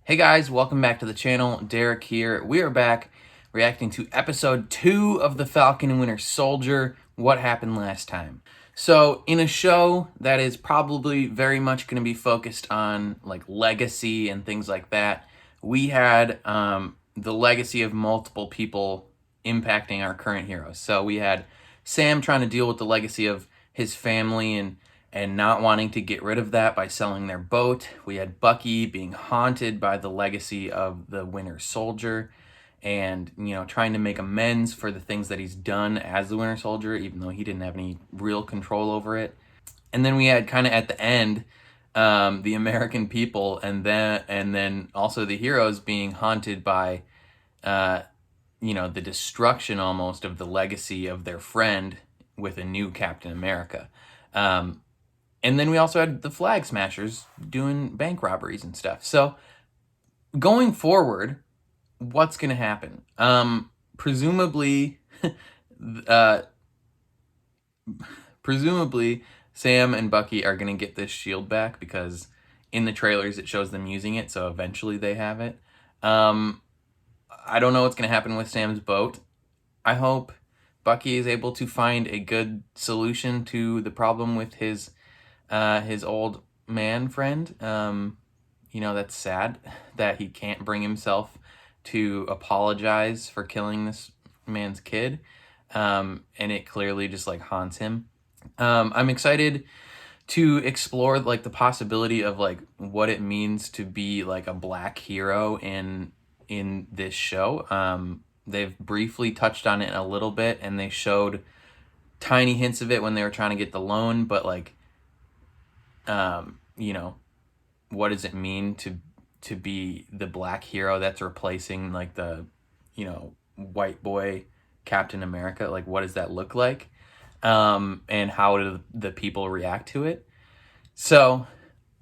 Hey guys, welcome back to the channel. Derek here. We are back reacting to episode 2 of the Falcon and Winter Soldier, What Happened Last Time. So, in a show that is probably very much going to be focused on like legacy and things like that, we had the legacy of multiple people impacting our current heroes. So we had Sam trying to deal with the legacy of his family and not wanting to get rid of that by selling their boat. We had Bucky being haunted by the legacy of the Winter Soldier and, trying to make amends for the things that he's done as the Winter Soldier, even though he didn't have any real control over it. And then we had kind of at the end, the American people and then also the heroes being haunted by, the destruction almost of the legacy of their friend with a new Captain America. And then we also had the Flag Smashers doing bank robberies and stuff. So going forward, what's going to happen? Presumably, Sam and Bucky are going to get this shield back because in the trailers it shows them using it. So eventually they have it. I don't know what's going to happen with Sam's boat. I hope Bucky is able to find a good solution to the problem with his old man friend. That's sad that he can't bring himself to apologize for killing this man's kid. And it clearly just like haunts him. I'm excited to explore like the possibility of like what it means to be like a black hero in this show. They've briefly touched on it a little bit and they showed tiny hints of it when they were trying to get the loan, but like what does it mean to be the black hero that's replacing like the, white boy Captain America? Like, what does that look like? And how do the people react to it? So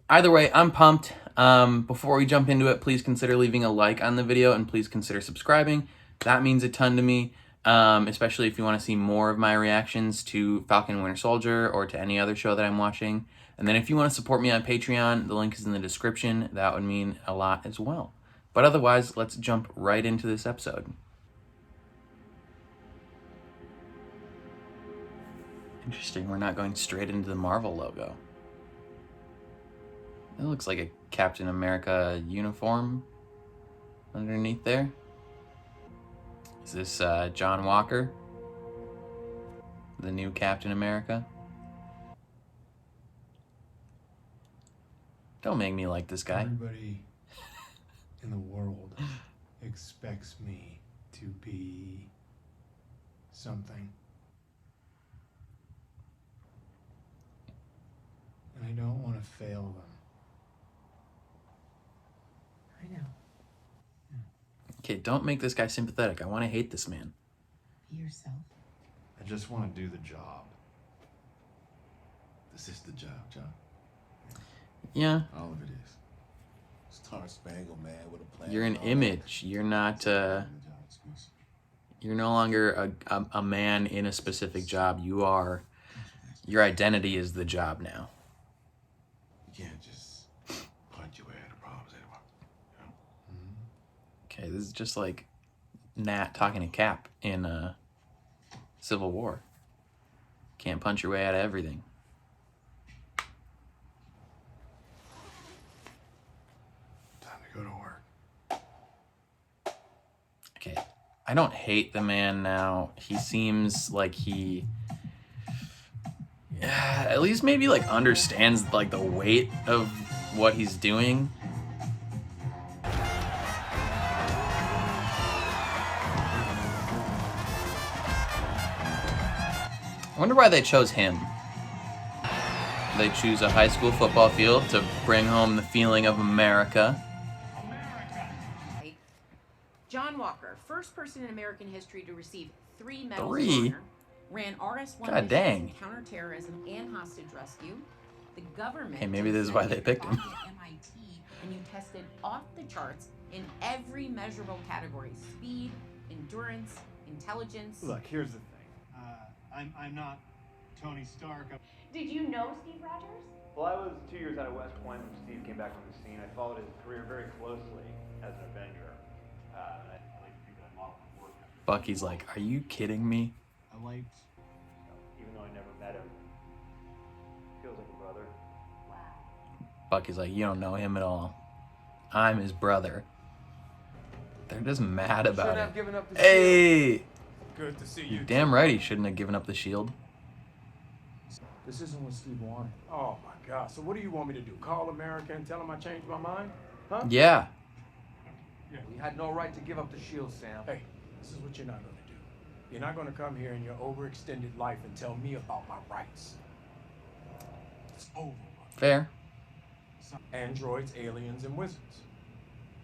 either way, I'm pumped. Before we jump into it, please consider leaving a like on the video and please consider subscribing. That means a ton to me. Especially if you want to see more of my reactions to Falcon and Winter Soldier or to any other show that I'm watching. And then if you want to support me on Patreon, the link is in the description. That would mean a lot as well. But otherwise, let's jump right into this episode. Interesting, we're not going straight into the Marvel logo. It looks like a Captain America uniform underneath there. Is this John Walker, the new Captain America? Don't make me like this guy. Everybody in the world expects me to be something. And I don't want to fail them. I know. Okay, don't make this guy sympathetic. I want to hate this man. Be yourself. I just want to do the job. This is the job, John. Yeah. All of it is. Star-Spangled man with a plan. You're an image. You're not, you're no longer a man in a specific job. You are, your identity is the job now. You can't just punch your way out of problems anymore. Okay, this is just like Nat talking to Cap in Civil War. Can't punch your way out of everything. Time to go to work. Okay, I don't hate the man now. He seems like he at least maybe like understands like the weight of what he's doing. I wonder why they chose him. They choose a high school football field to bring home the feeling of America. John Walker, first person in American history to receive 3 medals of 3? honor, ran RS-1 God missions dang. in counterterrorism and hostage rescue. The government. Hey, maybe this is why they picked him. At MIT, and you tested off the charts in every measurable category: speed, endurance, intelligence. Look, here's the thing. I'm not Tony Stark. Did you know Steve Rogers? Well, I was 2 years out of West Point when Steve came back on the scene. I followed his career very closely as an Avenger. I like to think that I modeled his work after Bucky's like, are you kidding me? I liked. even though I never met him. Feels like a brother. Wow. Bucky's like, you don't know him at all. I'm his brother. They're just mad about Shouldn't it. have given up the Hey! Good to see You're you. damn right he shouldn't have given up the shield. This isn't what Steve wanted. Oh my God. So what do you want me to do? Call America and tell him I changed my mind? Huh? Yeah. We had no right to give up the shield, Sam. Hey, this is what you're not going to do. You're not going to come here in your overextended life and tell me about my rights. It's over. Fair. Androids, aliens, and wizards.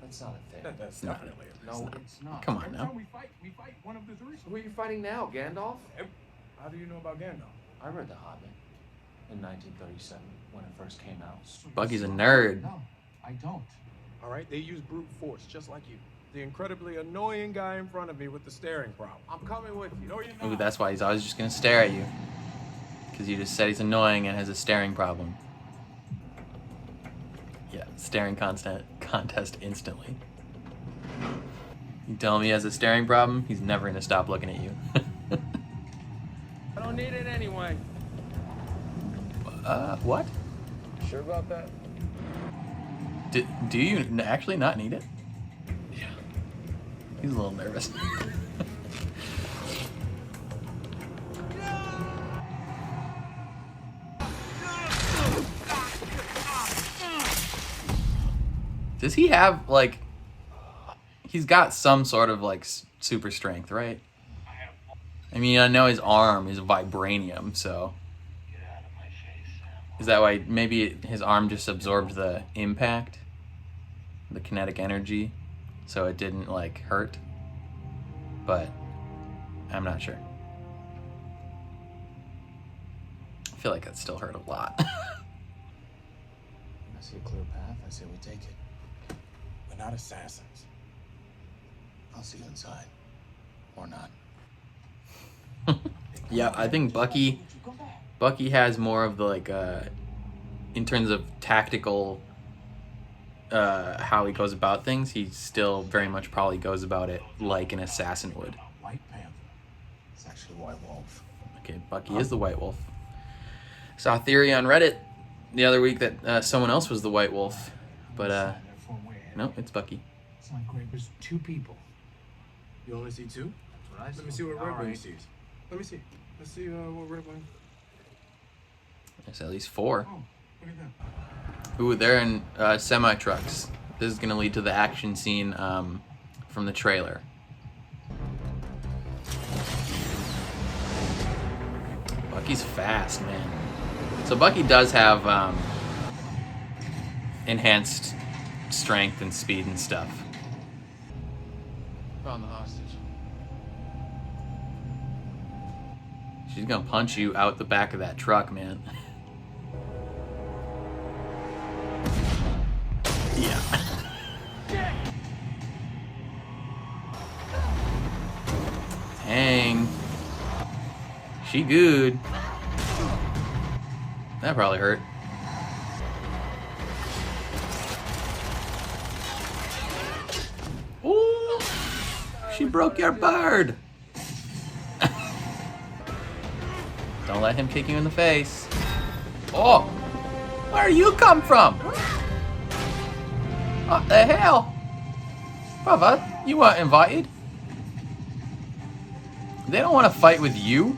That's not a thing. That's not. definitely a No, it's not. Come on Every now. time we fight one of the three. Who are you fighting now, Gandalf? How do you know about Gandalf? I read The Hobbit in 1937 when it first came out. Buggy's a nerd. No, I don't. All right, they use brute force just like you. The incredibly annoying guy in front of me with the staring problem. I'm coming with you. No, you're not. Ooh, that's why he's always just gonna stare at you. Because you just said he's annoying and has a staring problem. Yeah, staring contest instantly. You tell him he has a staring problem, he's never gonna stop looking at you. I don't need it anyway. What? Sure about that? Do you actually not need it? Yeah. He's a little nervous. Does he have, like... He's got some sort of, like, super strength, right? I mean, I know his arm is vibranium, so... Is that why maybe his arm just absorbed the impact? The kinetic energy? So it didn't, like, hurt? But... I'm not sure. I feel like that still hurt a lot. I see a clear path. I say we take it. We're not assassins. I'll see you inside. Or not. Yeah, I think Bucky has more of the, like, in terms of tactical, how he goes about things, he still very much probably goes about it like an assassin would. White Panther. It's actually White Wolf. Okay, Bucky is the White Wolf. Saw a theory on Reddit the other week that someone else was the White Wolf, but no, it's Bucky. It's like great. There's two people. You only see two? Let me see what Red Wing sees. Let me see. Let's see what Red Wing. There's at least 4. Oh, look at that. Ooh, they're in semi-trucks. This is going to lead to the action scene from the trailer. Bucky's fast, man. So Bucky does have enhanced strength and speed and stuff. Found the hostage. She's going to punch you out the back of that truck, man. Yeah. Dang. She good. That probably hurt. Ooh! She broke your bird! Don't let him kick you in the face. Oh! Where you come from? What the hell? Brother, you weren't invited. They don't want to fight with you.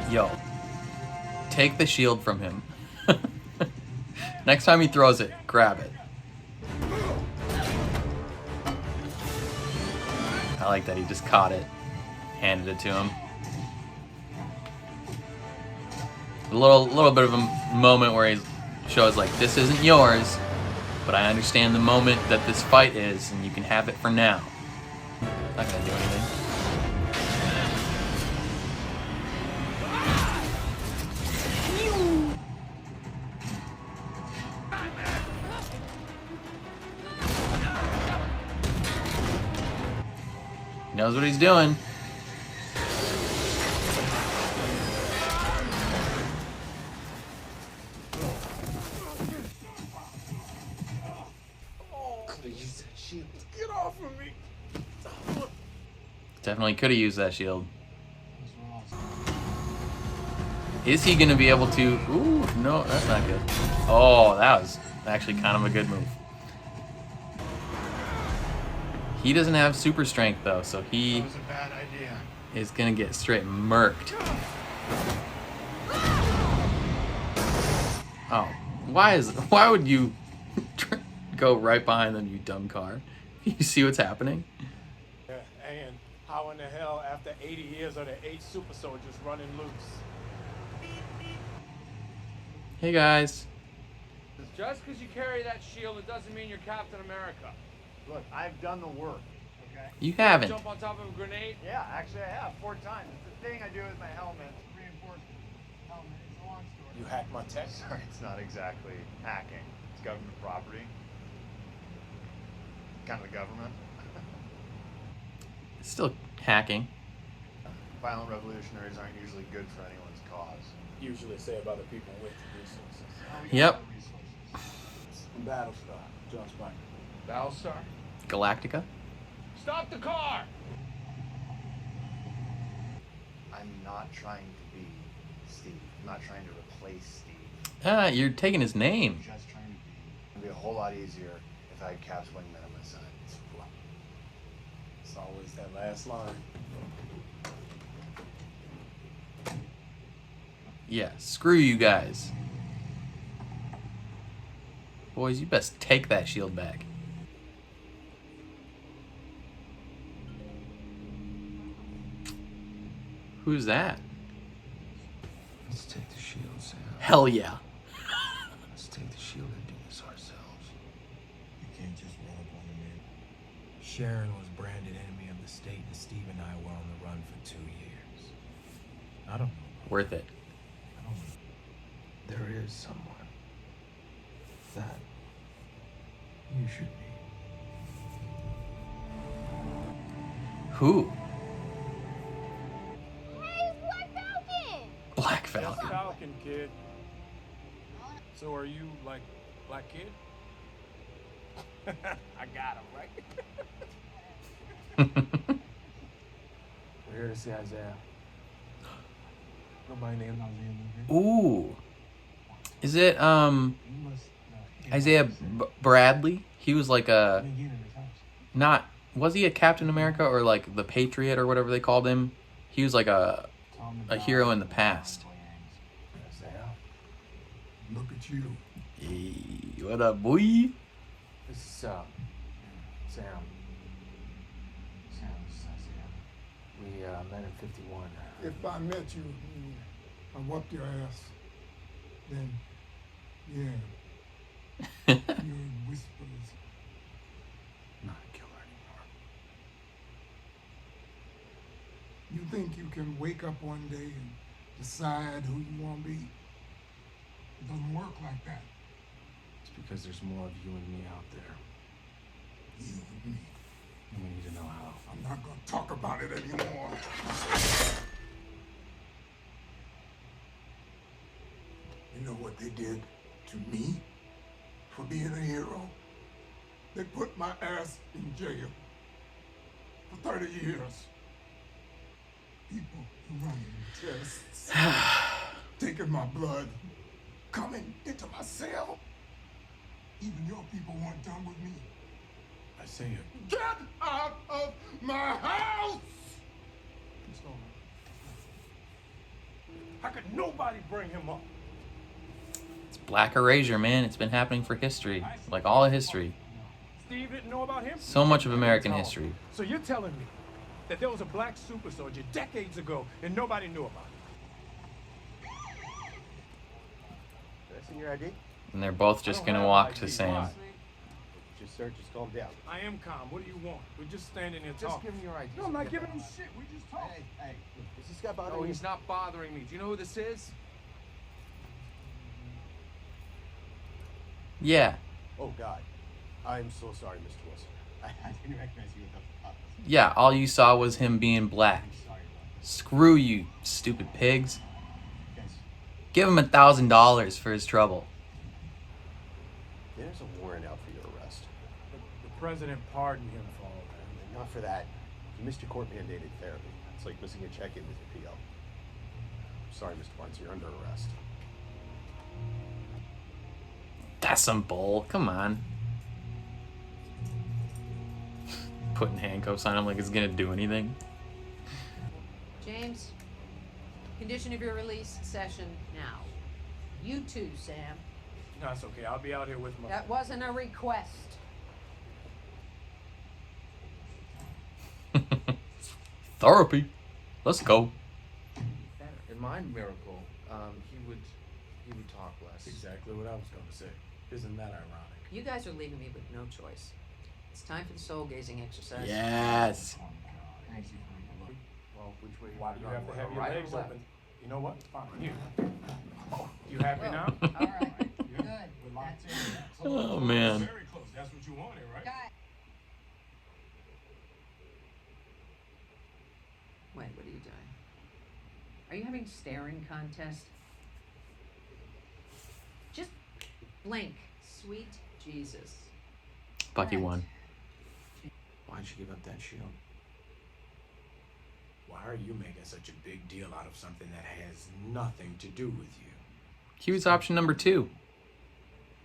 Yo. Take the shield from him. Next time he throws it, grab it. I like that he just caught it, handed it to him. A little bit of a moment where he shows like, this isn't yours, but I understand the moment that this fight is, and you can have it for now. Not gonna do anything. knows what he's doing. Get off of me! Definitely could have used that shield. Is he going to be able to... Ooh, no, that's not good. Oh, that was actually kind of a good move. He doesn't have super strength, though, so he That was a bad idea. is going to get straight murked. Oh, why would you go right behind them, you dumb car? You see what's happening? Yeah, and how in the hell, after 80 years, are the 8 super soldiers running loose? Hey, guys. Just because you carry that shield, it doesn't mean you're Captain America. Look, I've done the work, okay? You haven't. Jump on top of a grenade? Yeah, actually I have 4 times. It's the thing I do with my helmet. It's reinforcement. Helmet, it's a long story. You hacked my tech? Sorry, it's not exactly hacking. It's government property. Kind of the government. It's still hacking. Violent revolutionaries aren't usually good for anyone's cause. Usually say about the people with the resources. Yep. Battlestar, Star-Spangled. Battlestar? Galactica. Stop the car! I'm not trying to be Steve. I'm not trying to replace Steve. Ah, you're taking his name. I'm just trying to be. It'd be a whole lot easier if I had Cap's wingman on my side. It's always that last line. Yeah, screw you guys. Boys, you best take that shield back. Who's that? Let's take the shield, Sam. Hell yeah. Let's take the shield and do this ourselves. You can't just run up on the man. Sharon was branded enemy of the state, and Steve and I were on the run for 2 years. I don't know. Worth it. I don't know. There is someone that you should be. Who? Hey, Black Falcon! Black That's Falcon. Falcon, kid. So are you, like, Black Kid? I got him, right? We're here to see Isaiah. Nobody named Isaiah. Ooh. Is it, Isaiah Bradley? He was like a... Not... Was he a Captain America or like the Patriot or whatever they called him? He was like a hero in the past. Isaiah. Look at you. Hey, what up, boy? This is Sam. Sam, this is Isaiah. We met in 51. If I met you and I whooped your ass, then yeah, your whispers. Not a killer anymore. You think you can wake up one day and decide who you want to be? It doesn't work like that. It's because there's more of you and me out there. You and me. And we need to know how. I'm not going to talk about it anymore. You know what they did to me for being a hero? They put my ass in jail for 30 years. People running tests, taking my blood, coming into my cell. Even your people weren't done with me. Isaiah. Get out of my house! How could nobody bring him up? It's Black Erasure, man. It's been happening for history. Like all of history. Steve didn't know about him? So much of American history. So you're telling me that there was a black super soldier decades ago and nobody knew about it? Did I see your ID? And they're both just gonna walk to Sam. Just search is calm down. I am calm. What do you want? We're just standing here Just talking. give me your ID. No, I'm not giving him shit. We just talking. Hey, is this guy bothering No, you? he's not bothering me. Do you know who this is? Yeah. Oh, God. I'm so sorry, Mr. Wilson. I didn't recognize you without the cops. Yeah, all you saw was him being black. Sorry about that. Screw you, stupid pigs. Guys, Give him $1,000 for his trouble. there's a warrant out for your arrest. The president pardoned him for all that. Not for that. You missed your court-mandated therapy. It's like missing a check-in with your PO. Sorry, Mr. Barnes, you're under arrest. That's some bull. Come on. Putting handcuffs on him like it's gonna do anything. James, condition of your release session now. You too, Sam. No, it's okay. I'll be out here with my... That wasn't a request. Therapy. Let's go. In my miracle, he would talk less. Exactly what I was going to say. Isn't that ironic? You guys are leaving me with no choice. It's time for the soul-gazing exercise. Yes. Well, which way? Why do you have to have your Right or legs left? open? You know what? Fine. Here. Oh, you happy now? All right. Good. That's it. Oh man. Very close. That's what you wanted, right? Wait, what are you doing? Are you having staring contest? Just blink. Sweet Jesus. Bucky won. Why'd you give up that shield? Why are you making such a big deal out of something that has nothing to do with you? He was option number 2.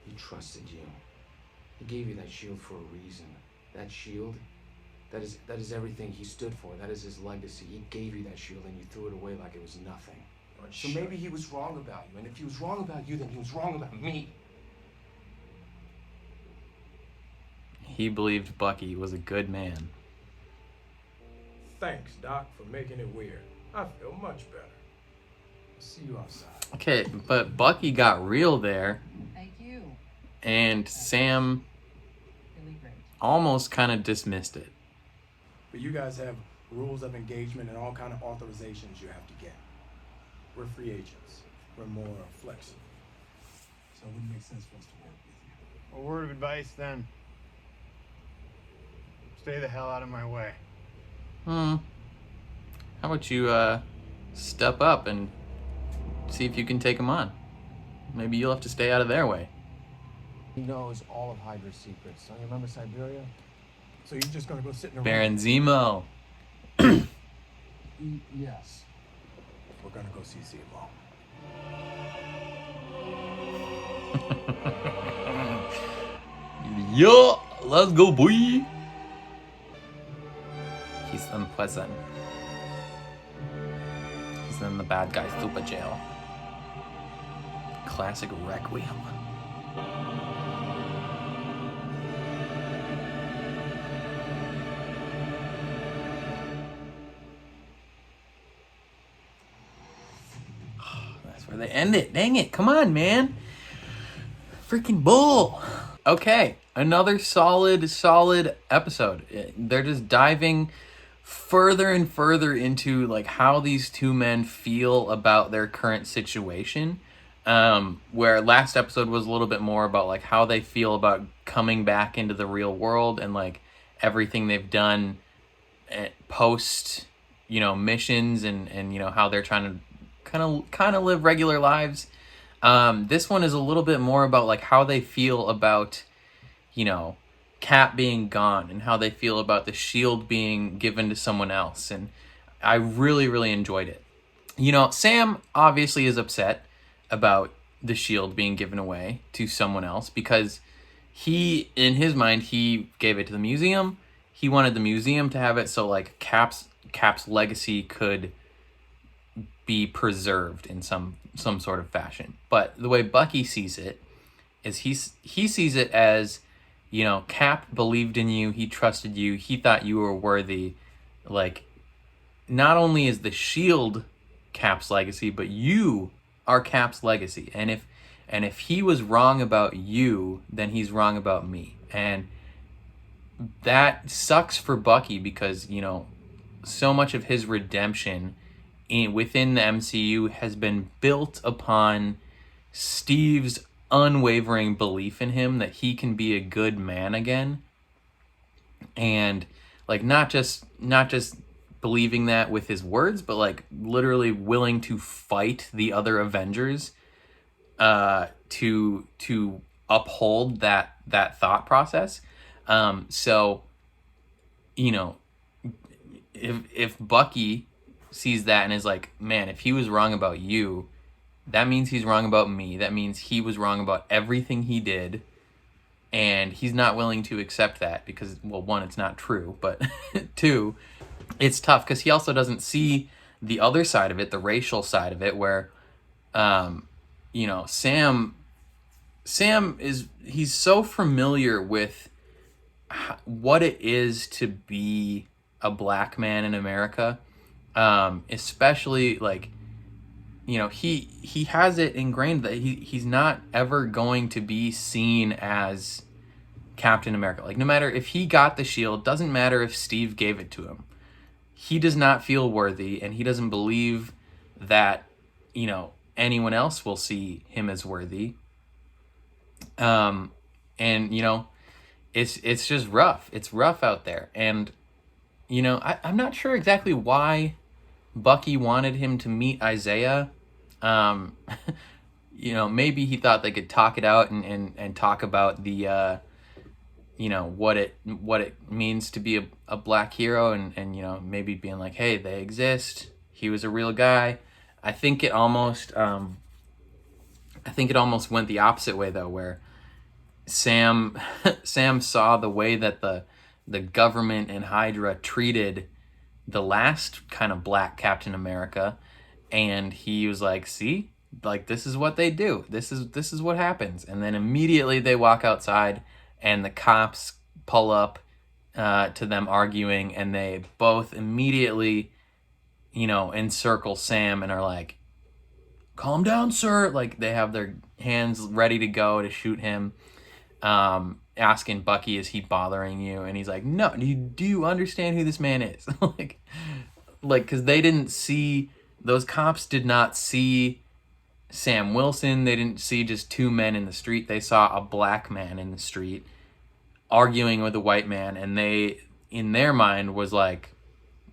He trusted you. He gave you that shield for a reason. That shield, that is everything he stood for. That is his legacy. He gave you that shield and you threw it away like it was nothing. So maybe he was wrong about you. And if he was wrong about you, then he was wrong about me. He believed Bucky was a good man. Thanks, Doc, for making it weird. I feel much better. I'll see you outside. Okay, but Bucky got real there, Thank you. and Sam Really great. almost kind of dismissed it. But you guys have rules of engagement and all kind of authorizations you have to get. We're free agents. We're more flexible. So it wouldn't make sense for us to work with you. A word of advice then. Stay the hell out of my way. How about you step up and see if you can take him on? Maybe you'll have to stay out of their way. He knows all of Hydra's secrets. Don't you remember Siberia? So you're just gonna go sit in the room? Baron Zemo. Yes. We're gonna go see Zemo. Yo, let's go, boy. He's unpleasant. He's in the bad guy super jail. Classic Requiem. That's where they end it. Dang it. Come on, man. Freaking bull. Okay, another solid episode. They're just diving further and further into like how these two men feel about their current situation. Where last episode was a little bit more about like how they feel about coming back into the real world and like everything they've done post, missions and how they're trying to kind of live regular lives. This one is a little bit more about like how they feel about, Cap being gone and how they feel about the shield being given to someone else. And I really, really enjoyed it. Sam obviously is upset about the shield being given away to someone else because he, in his mind, he gave it to the museum. He wanted the museum to have it so like Cap's legacy could be preserved in some sort of fashion. But the way Bucky sees it is he sees it as, Cap believed in you, he trusted you, he thought you were worthy. Like, not only is the shield Cap's legacy, but you are Cap's legacy. And if he was wrong about you, then he's wrong about me. And that sucks for Bucky because, so much of his redemption within the MCU has been built upon Steve's unwavering belief in him that he can be a good man again. and like not just believing that with his words, but like literally willing to fight the other Avengers to uphold that thought process. So you know, if Bucky sees that and is like, man, if he was wrong about you, that means he's wrong about me. That means he was wrong about everything he did. And he's not willing to accept that because, well, one, it's not true, but two, it's tough because he also doesn't see the other side of it, the racial side of it, where, you know, Sam he's so familiar with what it is to be a black man in America, especially like, you know, he has it ingrained that he's not ever going to be seen as Captain America. Like, no matter if he got the shield, doesn't matter if Steve gave it to him. He does not feel worthy, and he doesn't believe that, you know, anyone else will see him as worthy. And, you know, it's just rough. It's rough out there. And, you know, I'm not sure exactly why Bucky wanted him to meet Isaiah. You know, maybe he thought they could talk it out and talk about the, you know, what it means to be a black hero, and, you know, maybe being like, hey, they exist. He was a real guy. I think it almost went the opposite way, though, where Sam saw the way that the government and Hydra treated the last kind of black Captain America, and he was like, see, like, this is what they do. This is what happens. And then immediately they walk outside and the cops pull up to them arguing, and they both immediately, you know, encircle Sam and are like, calm down, sir. Like, they have their hands ready to go to shoot him, asking Bucky, is he bothering you? And he's like, no, do you understand who this man is? like, because they didn't see, those cops did not see Sam Wilson. They didn't see just two men in the street. They saw a black man in the street arguing with a white man, and they, in their mind, was like,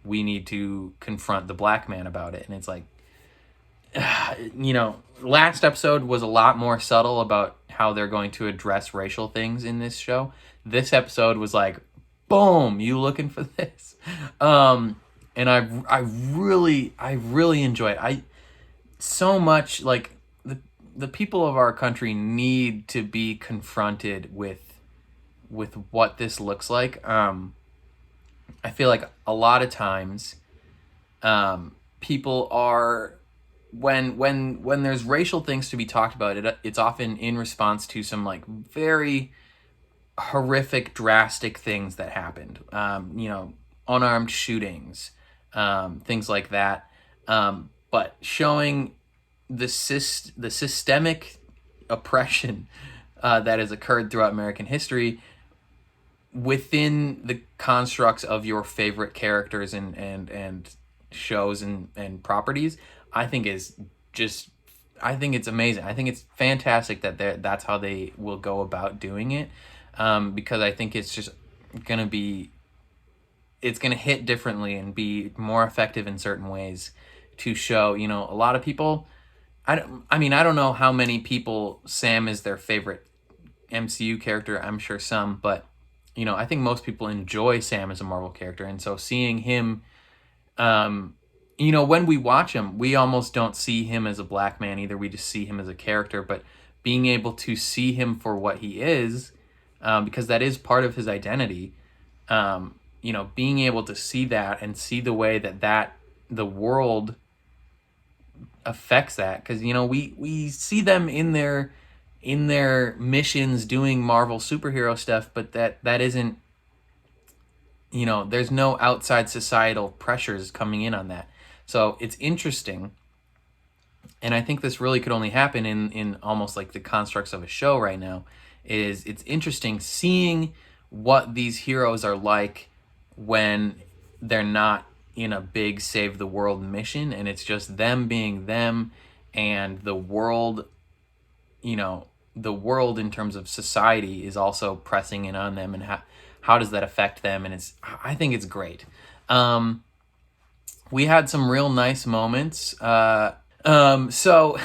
we need to confront the black man about it. And it's like, you know, last episode was a lot more subtle about how they're going to address racial things in this show. This episode was like, boom, you looking for this? And I really enjoy it. So much, like, the people of our country need to be confronted with what this looks like. I feel like a lot of times people are, when there's racial things to be talked about, it's often in response to some like very horrific, drastic things that happened. You know, unarmed shootings, things like that. But showing the systemic oppression that has occurred throughout American history within the constructs of your favorite characters and shows and properties, I think it's amazing. I think it's fantastic that that's how they will go about doing it, because I think it's just gonna hit differently and be more effective in certain ways to show, you know, a lot of people. I don't know how many people Sam is their favorite MCU character. I'm sure some, but, you know, I think most people enjoy Sam as a Marvel character. And so seeing him, you know, when we watch him, we almost don't see him as a black man either. We just see him as a character, but being able to see him for what he is, because that is part of his identity, you know, being able to see that and see the way that the world affects that, because, you know, we see them in their missions doing Marvel superhero stuff, but that isn't, you know, there's no outside societal pressures coming in on that. So it's interesting, and I think this really could only happen in almost like the constructs of a show right now. It's interesting seeing what these heroes are like when they're not in a big save the world mission, and it's just them being them, and the world, you know, the world in terms of society is also pressing in on them, and how does that affect them? And I think it's great. We had some real nice moments. So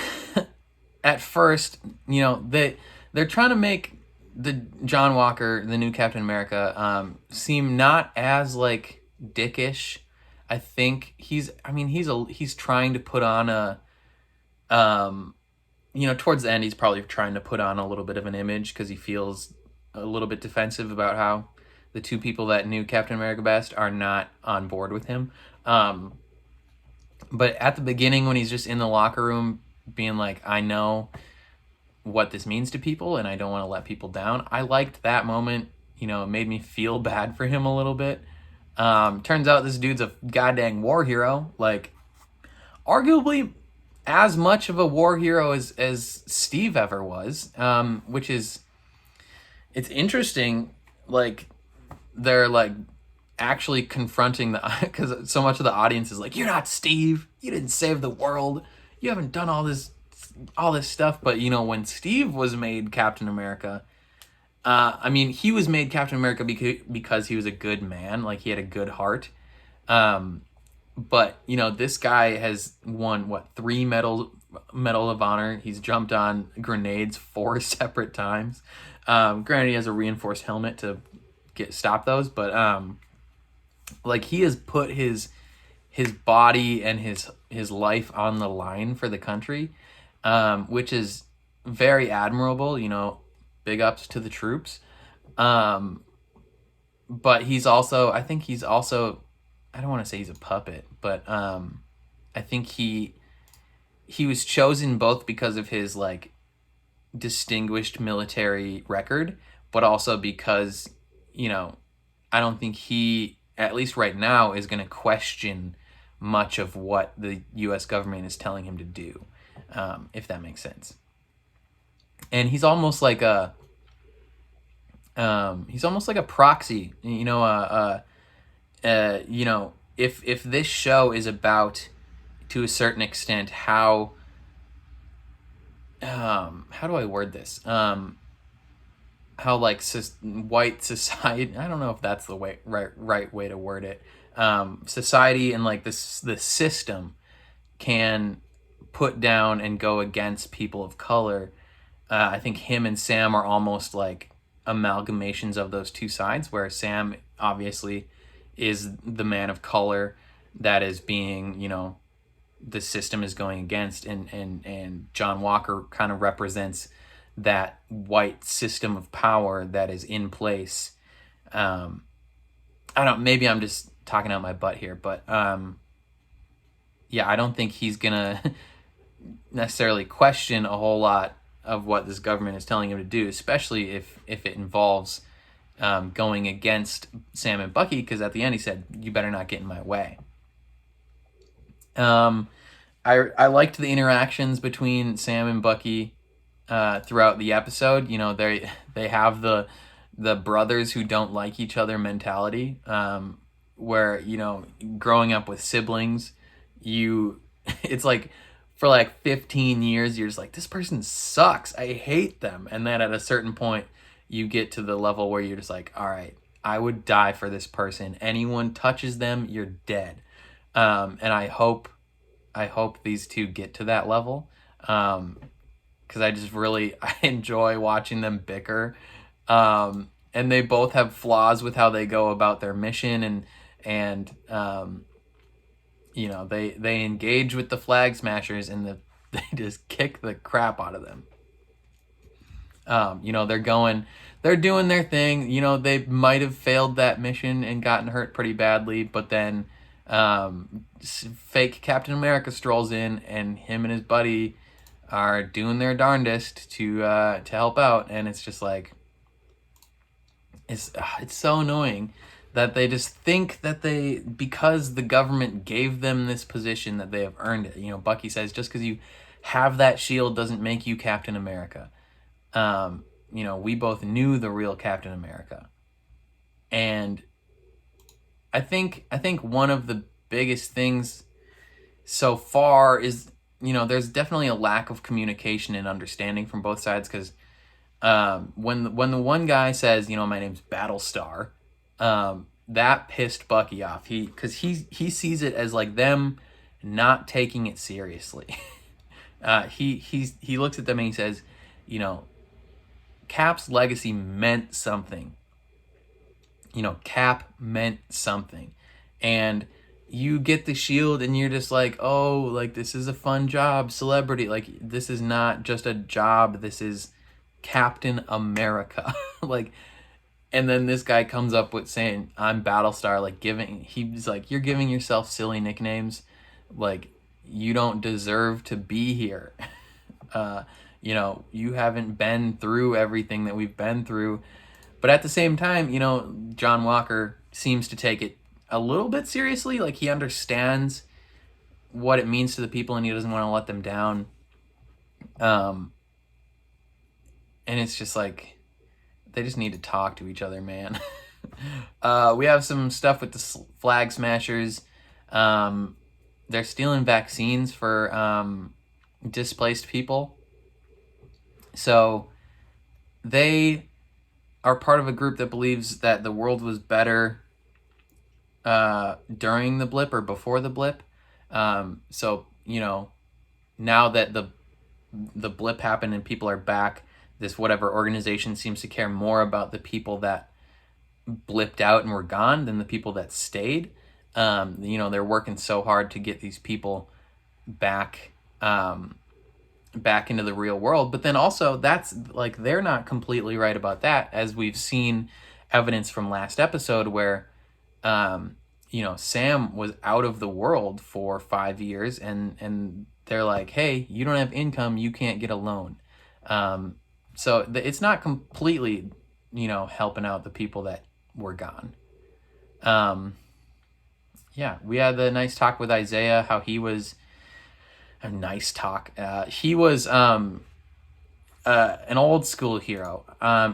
at first, you know, they're trying to make the John Walker, the new Captain America, seem not as like dickish. I think he's trying to put on a, you know, towards the end, he's probably trying to put on a little bit of an image because he feels a little bit defensive about how the two people that knew Captain America best are not on board with him. But at the beginning, when he's just in the locker room being like, I know what this means to people and I don't want to let people down, I liked that moment. You know, it made me feel bad for him a little bit. Turns out this dude's a goddamn war hero, like arguably as much of a war hero as Steve ever was, which is, it's interesting, like, they're, like, actually confronting because so much of the audience is like, you're not Steve, you didn't save the world, you haven't done all this stuff, but, you know, when Steve was made Captain America, I mean, he was made Captain America because he was a good man, like, he had a good heart, but, you know, this guy has won, 3 Medal of Honor. He's jumped on grenades 4 separate times. Granted, he has a reinforced helmet to stop those, but, like, he has put his body and his life on the line for the country, which is very admirable, you know, big ups to the troops. But he's also, I don't want to say he's a puppet, but I think he was chosen both because of his, like, distinguished military record, but also because, you know, I don't think he, at least right now, is going to question much of what the U.S. government is telling him to do, if that makes sense. And he's almost like a proxy, you know, you know, if this show is about, to a certain extent, how do I word this? How, like, white society, I don't know if that's the right way to word it. Society and, like, the system can put down and go against people of color. I think him and Sam are almost like amalgamations of those two sides, where Sam obviously is the man of color that is being, you know, the system is going against, and John Walker kind of represents that white system of power that is in place. Maybe I'm just talking out my butt here, but yeah, I don't think he's gonna necessarily question a whole lot of what this government is telling him to do, especially if it involves going against Sam and Bucky, because at the end he said, you better not get in my way. I liked the interactions between Sam and Bucky throughout the episode. You know, they have the brothers who don't like each other mentality, where, you know, growing up with siblings, it's like, for like 15 years, you're just like, this person sucks, I hate them. And then at a certain point, you get to the level where you're just like, all right, I would die for this person. Anyone touches them, you're dead. And I hope these two get to that level. Because I enjoy watching them bicker. And they both have flaws with how they go about their mission, and you know, they engage with the Flag Smashers, and they just kick the crap out of them. You know, they're doing their thing. You know, they might have failed that mission and gotten hurt pretty badly, but then fake Captain America strolls in, and him and his buddy are doing their darndest to help out, and it's just like, it's so annoying that they just think that because the government gave them this position, that they have earned it. You know, Bucky says, just because you have that shield doesn't make you Captain America. You know, we both knew the real Captain America. And I think one of the biggest things so far is, you know, there's definitely a lack of communication and understanding from both sides, because when the one guy says, you know, my name's Battlestar, That pissed Bucky off. Because he sees it as like them not taking it seriously. He looks at them and he says, you know, Cap's legacy meant something. You know, Cap meant something. And you get the shield and you're just like, oh, like, this is a fun job, celebrity. Like, this is not just a job. This is Captain America. Like, and then this guy comes up with saying, I'm Battlestar, like, he's like, you're giving yourself silly nicknames. Like, you don't deserve to be here. You know, you haven't been through everything that we've been through. But at the same time, you know, John Walker seems to take it a little bit seriously. Like, he understands what it means to the people and he doesn't want to let them down. And it's just like, they just need to talk to each other, man. We have some stuff with the Flag Smashers. They're stealing vaccines for displaced people. So they are part of a group that believes that the world was better during the blip or before the blip. So, you know, now that the blip happened and people are back, this whatever organization seems to care more about the people that blipped out and were gone than the people that stayed. You know, they're working so hard to get these people back back into the real world. But then also, that's like, they're not completely right about that, as we've seen evidence from last episode where you know, Sam was out of the world for 5 years and they're like, hey, you don't have income, you can't get a loan. So it's not completely, you know, helping out the people that were gone. Yeah, we had the nice talk with Isaiah, how he was a nice talk. He was an old school hero.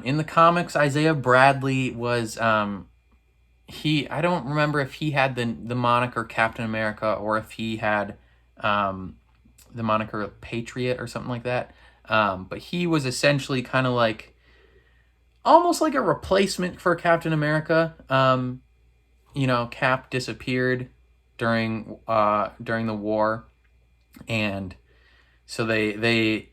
In the comics, Isaiah Bradley was I don't remember if he had the moniker Captain America or if he had the moniker Patriot or something like that. But he was essentially kind of like almost like a replacement for Captain America. You know, Cap disappeared during the war, and so they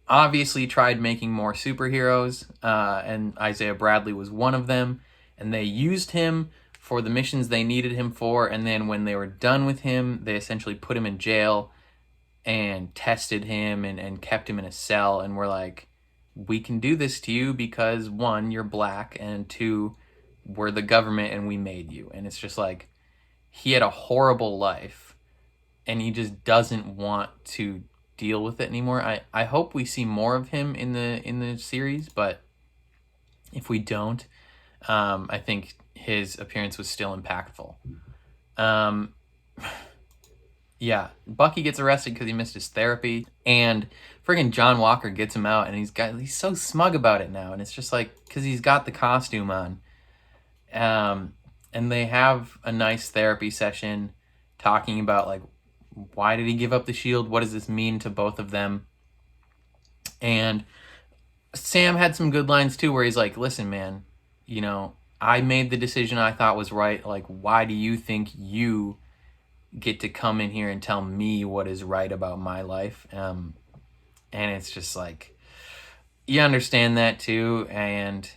obviously tried making more superheroes, and Isaiah Bradley was one of them, and they used him for the missions they needed him for, and then when they were done with him, they essentially put him in jail and tested him and kept him in a cell, and were like, we can do this to you because, one, you're black, and two, we're the government and we made you. And it's just like, he had a horrible life and he just doesn't want to deal with it anymore. I hope we see more of him in the series, but if we don't, I think his appearance was still impactful. Yeah, Bucky gets arrested because he missed his therapy, and friggin' John Walker gets him out, and he's so smug about it now, and it's just like, because he's got the costume on. And they have a nice therapy session talking about, like, why did he give up the shield? What does this mean to both of them? And Sam had some good lines too, where he's like, listen, man, you know, I made the decision I thought was right. Like, why do you think you get to come in here and tell me what is right about my life? And it's just like, you understand that too. And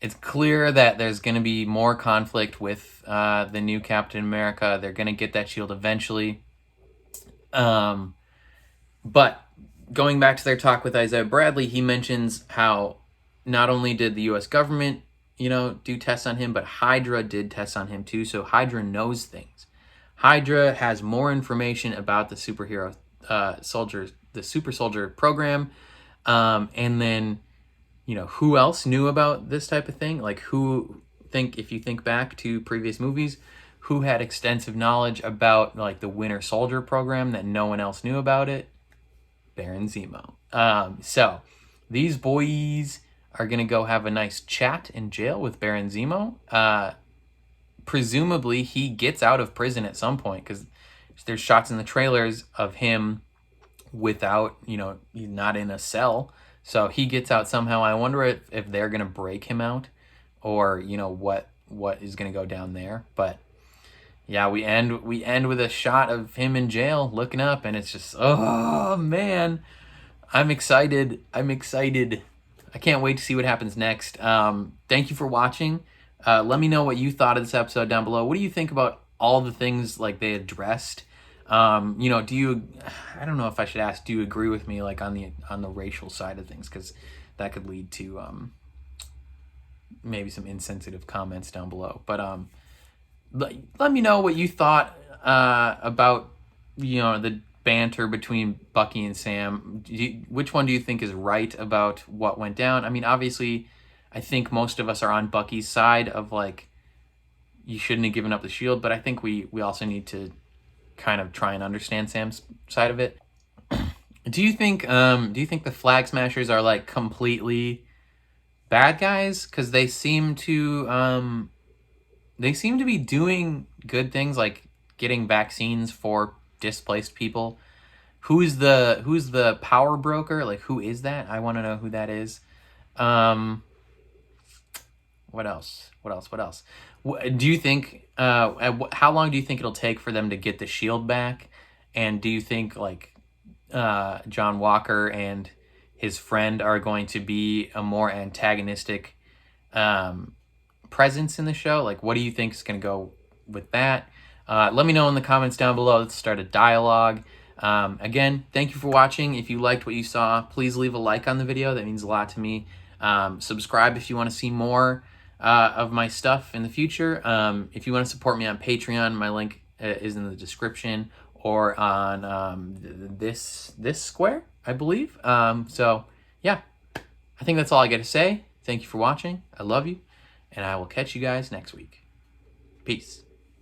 it's clear that there's going to be more conflict with the new Captain America. They're going to get that shield eventually. But going back to their talk with Isaiah Bradley, he mentions how not only did the U.S. government, you know, do tests on him, but Hydra did tests on him too. So Hydra knows things. Hydra has more information about the superhero soldiers, the super soldier program. And then, you know, who else knew about this type of thing? Like, if you think back to previous movies, who had extensive knowledge about, like, the Winter Soldier program that no one else knew about it? Baron Zemo. So these boys are going to go have a nice chat in jail with Baron Zemo. Presumably he gets out of prison at some point, because there's shots in the trailers of him without, you know, he's not in a cell. So he gets out somehow. I wonder if they're going to break him out, or, you know, what what is going to go down there. But yeah, we end with a shot of him in jail looking up, and it's just, oh man, I'm excited. I can't wait to see what happens next. Thank you for watching. Let me know what you thought of this episode down below. What do you think about all the things like they addressed? You know, I don't know if I should ask, do you agree with me like on the racial side of things? Because that could lead to maybe some insensitive comments down below. But let me know what you thought about, you know, the banter between Bucky and Sam. Which one do you think is right about what went down? I mean, obviously, I think most of us are on Bucky's side of like, you shouldn't have given up the shield, but I think we also need to kind of try and understand Sam's side of it. Do you think the Flag Smashers are like completely bad guys? Because they seem to be doing good things, like getting vaccines for displaced people. Who's the power broker? Like, who is that? I want to know who that is. What else? Do you think, how long do you think it'll take for them to get the shield back? And do you think, like, John Walker and his friend are going to be a more antagonistic presence in the show? Like, what do you think is going to go with that? Let me know in the comments down below. Let's start a dialogue. Again, thank you for watching. If you liked what you saw, please leave a like on the video. That means a lot to me. Subscribe if you want to see more of my stuff in the future. If you want to support me on Patreon, my link is in the description, or on this square, I believe. So yeah, I think that's all I got to say. Thank you for watching. I love you, and I will catch you guys next week. Peace.